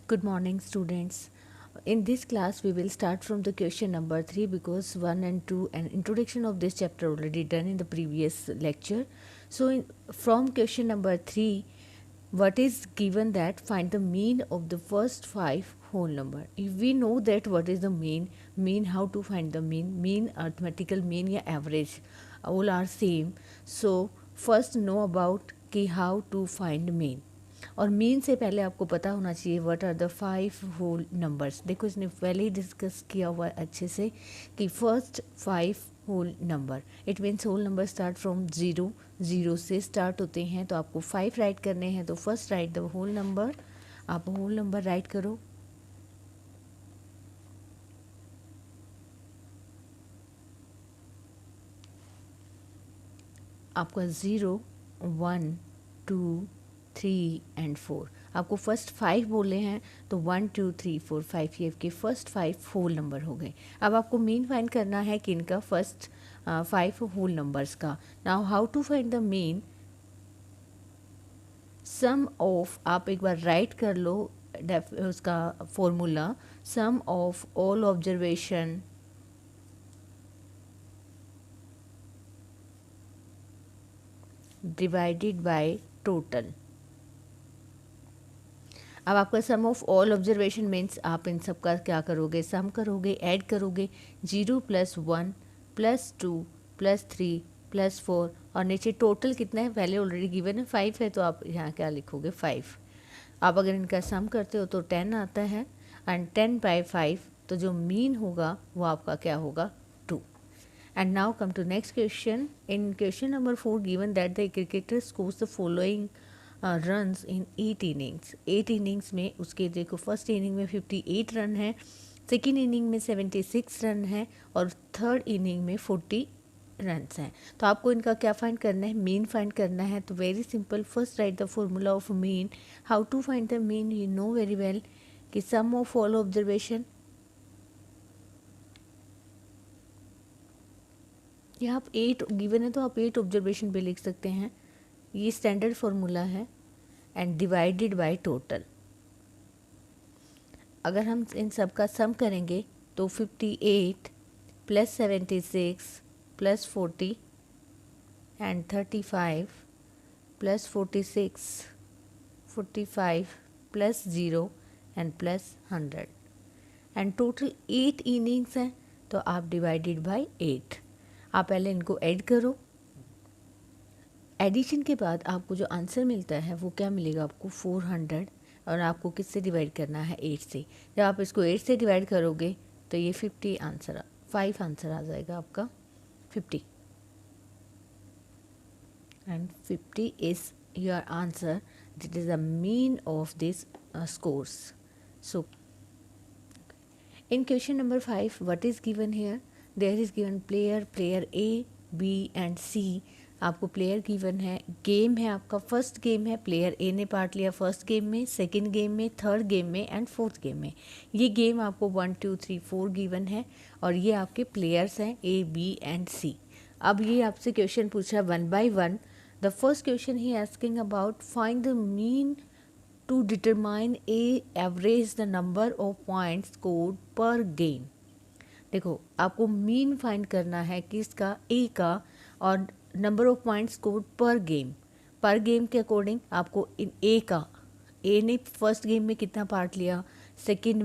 Good morning, students. In this class, we will start from the question number 3 because 1 and 2 and introduction of this chapter already done in the previous lecture. So, from question number 3, what is given that find the mean of the first 5 whole number. If we know that what is the mean how to find the mean arithmetical mean या average all are same. So, first know about कि how to find mean. और mean से पहले आपको पता होना चाहिए what are the 5 whole numbers. देखो इसने पहले ही डिस्कस किया हुआ है अच्छे से कि first 5 whole number it means whole number start from zero से स्टार्ट होते हैं. तो आपको 5 राइट करने हैं. तो first write the whole number. आप होल नंबर राइट करो. आपका 0 1 2 3 एंड 4. आपको फर्स्ट 5 बोले हैं तो 1 2 3 4 5 ये आपके फर्स्ट 5 होल नंबर हो गए. अब आपको मीन फाइंड करना है कि इनका फर्स्ट 5 होल नंबर्स का. Now how to find the mean. Sum of आप एक बार राइट कर लो उसका formula. Sum of all observation divided by total. अब आपका sum of all observation means आप इन सब का क्या करोगे, सम करोगे, ऐड करोगे. 0 + 1 + 2 + 3 + 4 और नीचे टोटल कितना है पहले ऑलरेडी गिवन है 5 है. तो आप यहाँ क्या लिखोगे 5. आप अगर इनका सम करते हो तो 10 आता है एंड 10/5 तो जो मीन होगा वो आपका क्या होगा 2. And now come to next question. In question number 4 given that the cricketer scores the following runs in 8 innings. 8 innings में उसके देखो फर्स्ट इनिंग में 58 रन है, सेकेंड इनिंग में 76 रन है और थर्ड इनिंग में 40 रन्स हैं. तो आपको इनका क्या फाइंड करना है, मीन फाइंड करना है. तो very simple, first write the formula of mean. How to find the mean you know very well कि सम ऑफ ऑल ऑब्जर्वेशन. यहाँ आप 8 गिवन है तो आप 8 ऑब्जर्वेशन पे लिख सकते हैं. ये स्टैंडर्ड फॉर्मूला है. And divided by total. अगर हम इन सब का सम करेंगे तो 58 + 76 + 40 and 35 + 46 45 + 0 and +100 and total 8 innings हैं. तो आप डिवाइडेड बाय 8. आप पहले इनको ऐड करो. एडिशन के बाद आपको जो आंसर मिलता है वो क्या मिलेगा आपको 400. और आपको किससे डिवाइड करना है 8 से. जब आप इसको 8 से डिवाइड करोगे तो ये 5 आंसर आ जाएगा आपका 50. And 50 is your answer. This is the mean of this scores. So in question number 5 what is given here. There is given player A, B and C. आपको प्लेयर गिवन है. Game है आपका first game है. Player ए ने part लिया first game में, second game में, third game में एंड फोर्थ गेम में. ये गेम आपको 1 2 3 4 गिवन है और ये आपके प्लेयर्स हैं ए बी एंड सी. अब ये आपसे क्वेश्चन पूछा 1 by 1. The first question he asking about find the mean to determine a average the number of points scored per game. देखो आपको मीन फाइंड करना है किसका, ए का, और नंबर ऑफ पॉइंट्स स्कोर्ड पर गेम के अकॉर्डिंग आपको इन ए का, ए ने फर्स्ट गेम में कितना पार्ट लिया, सेकंड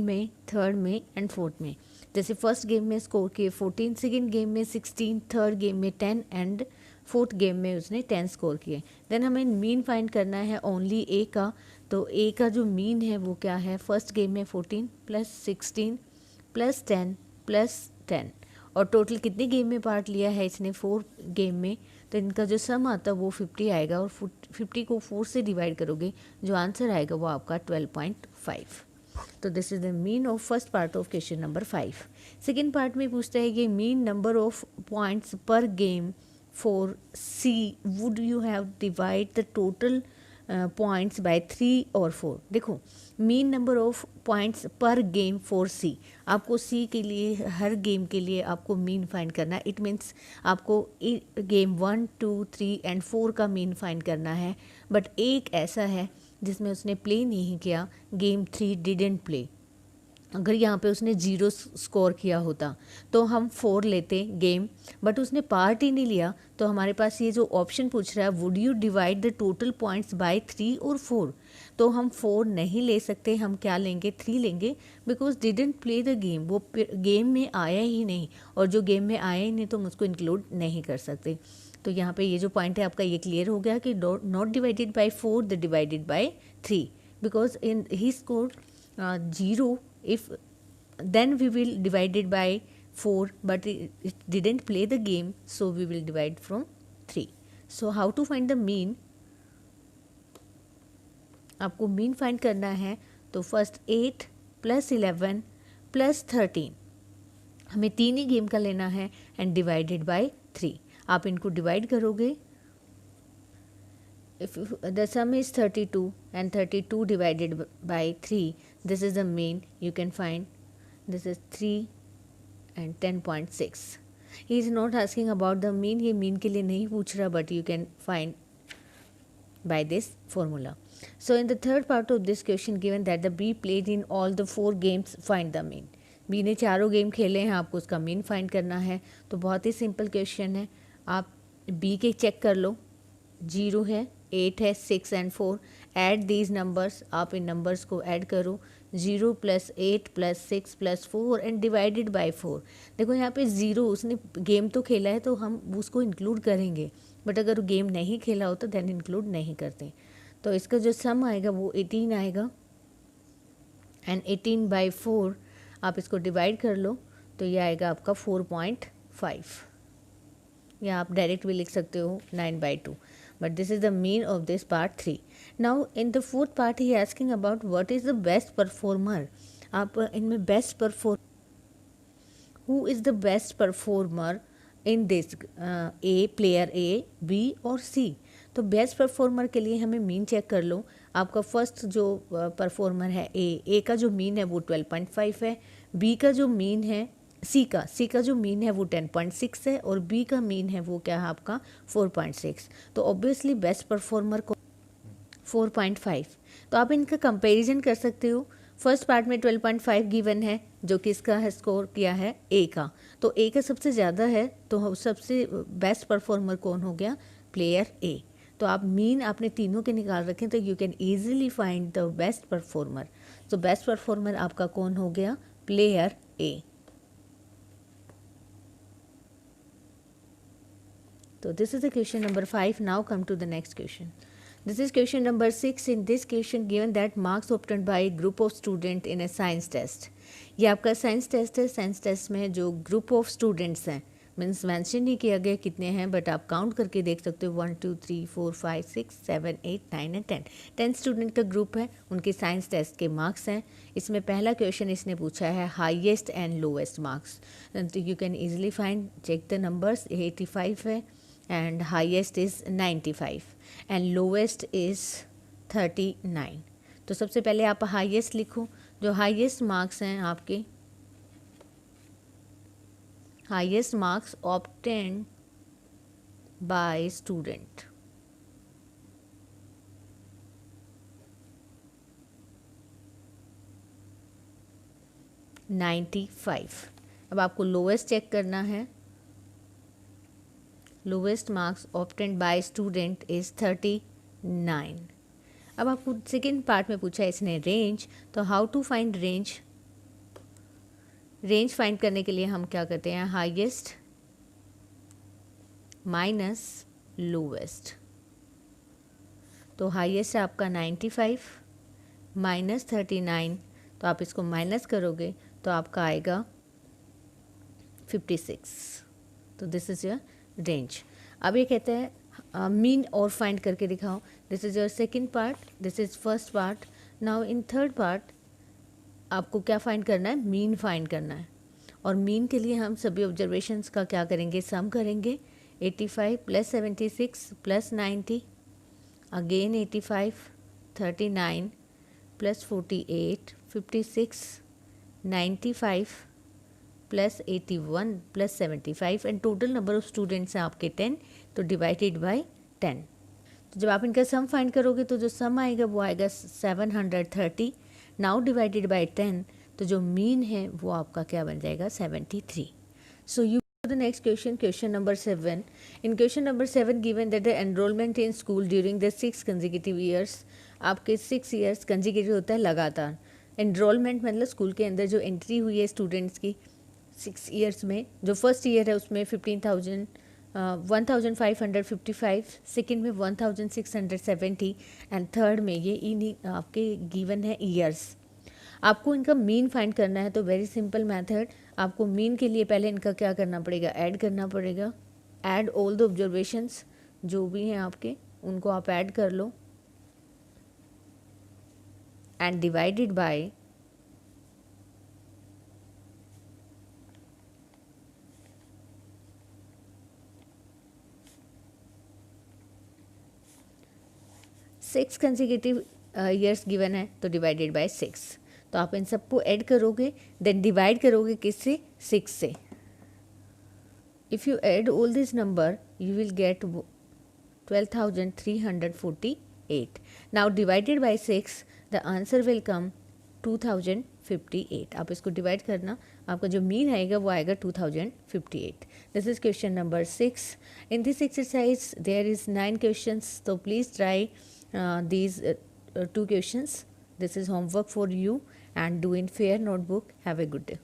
में, थर्ड में एंड फोर्थ में. जैसे फर्स्ट गेम में स्कोर किए 14, सेकेंड गेम में 16, थर्ड गेम में 10 एंड फोर्थ गेम में उसने 10 स्कोर किए. देन हमें मीन फाइंड करना है ओनली ए का. तो ए का जो मीन है वो क्या है, फर्स्ट गेम में 14 + 16 + 10 + 10 और टोटल कितने गेम में पार्ट लिया है इसने 4 गेम में. तो इनका जो सम आता है वो 50 आएगा और 50 को 4 से डिवाइड करोगे जो आंसर आएगा वो आपका 12.5. तो this is the mean of first part of question number 5. Second part में पूछता है कि मीन नंबर ऑफ पॉइंट्स पर game for C would you have divide the total points by 3 or 4. देखो मीन नंबर ऑफ पॉइंट्स पर game for C. आपको C के लिए हर गेम के लिए आपको मीन फाइंड करना है. इट मीन्स आपको गेम 1 2 3 एंड 4 का मीन फाइंड करना है. बट एक ऐसा है जिसमें उसने प्ले नहीं किया, गेम 3 डिडेंट प्ले। अगर यहाँ पे उसने 0 स्कोर किया होता तो हम 4 लेते गेम, बट उसने पार्ट ही नहीं लिया, तो हमारे पास ये जो ऑप्शन पूछ रहा है would you divide the total points by 3 और 4, तो हम 4 नहीं ले सकते, हम क्या लेंगे 3 लेंगे, because didn't play the game, वो गेम में आया ही नहीं, और जो गेम में आया ही नहीं तो हम उसको इंक्लूड नहीं कर सकते। तो यहाँ पे ये जो पॉइंट है आपका ये क्लियर हो गया कि not divided by 4 the divided by 3, because in he score 0, if then we will divide it by 4, but it didn't play the game, so we will divide from 3. So how to find the mean? आपको mean find करना है तो first 8 + 11 + 13, हमें 3 ही game का लेना है, and divided bye 3। आप इनको डिवाइड करोगे, if the sum is 32 and 32 divided by 3, this is the mean. You can find this is 3 and 10.6. He is not asking about the mean, ये mean के लिए नहीं पूछ रहा, but you can find by this formula. So in the third part of this question, given that the B played in all the 4 games, find the mean. B ने चारों game खेले हैं, आपको उसका मीन फाइंड करना है। तो बहुत ही सिंपल क्वेश्चन है, आप B के चेक कर लो, 0 है, 8 है, 6 एंड 4, ऐड दीज नंबर्स, आप इन नंबर्स को ऐड करो, 0 + 8 + 6 + 4 एंड डिवाइडेड बाय 4। देखो यहाँ पे 0, उसने गेम तो खेला है तो हम उसको इंक्लूड करेंगे, बट अगर गेम नहीं खेला हो तो देन इंक्लूड नहीं करते। तो इसका जो सम आएगा वो 18 आएगा, एंड 18 बाय 4 आप इसको डिवाइड कर लो, तो ये आएगा आपका 4.5, या आप डायरेक्ट भी लिख सकते हो 9/2, but this is the mean of this part 3. Now in the fourth part he asking about what is the best performer. आप इनमें best perform, who is the best performer in this A, player A, B और C. तो best performer के लिए हमें mean check कर लो। आपका first जो परफॉर्मर है ए का जो मीन है वो 12.5 है, बी का जो मीन है सी का जो मीन है वो 10.6 है, और बी का मीन है वो क्या है आपका 4.6। तो ऑब्वियसली बेस्ट परफॉर्मर को 4.5। तो आप इनका कंपैरिजन कर सकते हो। फर्स्ट पार्ट में 12.5 गिवन है, जो किसका है स्कोर किया है ए का, तो ए का सबसे ज़्यादा है, तो सबसे बेस्ट परफॉर्मर कौन हो गया, प्लेयर ए। तो आप मीन आपने तीनों के निकाल रखें, तो you can easily find the best performer. तो बेस्ट परफॉर्मर आपका कौन हो गया, player A. So this is the question number 5. Now come to the next question. This is question number 6. In this question given that marks obtained by a group of students in a science test. ये आपका science test है। Science test में जो group of students हैं, means mention नहीं किया गया कितने हैं, बट आप काउंट करके देख सकते हो 1 2 3 4 5 6 7 8 9 एंड 10। 10 स्टूडेंट का ग्रुप है, उनके साइंस टेस्ट के मार्क्स हैं। इसमें पहला क्वेश्चन इसने पूछा है हाईएस्ट एंड लोएस्ट मार्क्स। तो you can easily find, check the numbers, 85 है, and highest is 95 and lowest is 39। तो सबसे पहले आप हाईएस्ट लिखो, जो हाईएस्ट मार्क्स हैं आपके, highest marks obtained by student, $95। अब आपको लोएस्ट चेक करना है, lowest marks obtained by student is 39। अब आपको सेकेंड पार्ट में पूछा है इसने रेंज, तो how to find range. Range find करने के लिए हम क्या करते हैं, हाईएस्ट माइनस लोवेस्ट। तो हाईएस्ट है आपका 95 माइनस 39, तो आप इसको माइनस करोगे तो आपका आएगा 56। तो दिस इज़ योर रेंज। अब ये कहते हैं मीन और फाइंड करके दिखाओ। This is your second part, this is first part. Now in third part आपको क्या फाइंड करना है, मीन फाइंड करना है। और मीन के लिए हम सभी ऑब्जर्वेशंस का क्या करेंगे, सम करेंगे। 85 + 76 + 90, again 85, 39 + 48, 56, 95 + 81 + 75, and total number of students हैं आपके 10, तो डिवाइडेड बाय 10। तो जब आप इनका सम फाइंड करोगे तो जो सम आएगा वो आएगा 730. नाउ डिवाइडेड बाय 10, तो जो मीन है वो आपका क्या बन जाएगा 73. So you the next question, question number 7. In question number 7 given that the enrollment in school during the 6 consecutive years, आपके 6 years consecutive होता है लगातार. enrollment मतलब स्कूल के अंदर जो एंट्री हुई है स्टूडेंट्स की 6 years में, जो फर्स्ट ईयर है उसमें 1555, सेकेंड में 1670 एंड थर्ड में ये इन आपके गिवन है ईयर्स. आपको इनका मीन फाइंड करना है तो वेरी सिंपल मेथड. आपको मीन के लिए पहले इनका क्या करना पड़ेगा, ऐड करना पड़ेगा. ऐड ऑल द ऑब्जर्वेशंस जो भी हैं आपके, उनको आप ऐड कर लो and divided by six consecutive years given है तो डिवाइडेड बाय 6. तो आप इन सबको ऐड करोगे देन डिवाइड करोगे किससे, 6 से. If you add all this number you will get 12,348. Now divided by 6 the answer will come 2058. आप इसको डिवाइड करना, आपका जो मीन आएगा वो आएगा 2058. This is question number 6. In this exercise there is 9 questions, तो please try these 2 questions. This is homework for you and do in fair notebook. Have a good day.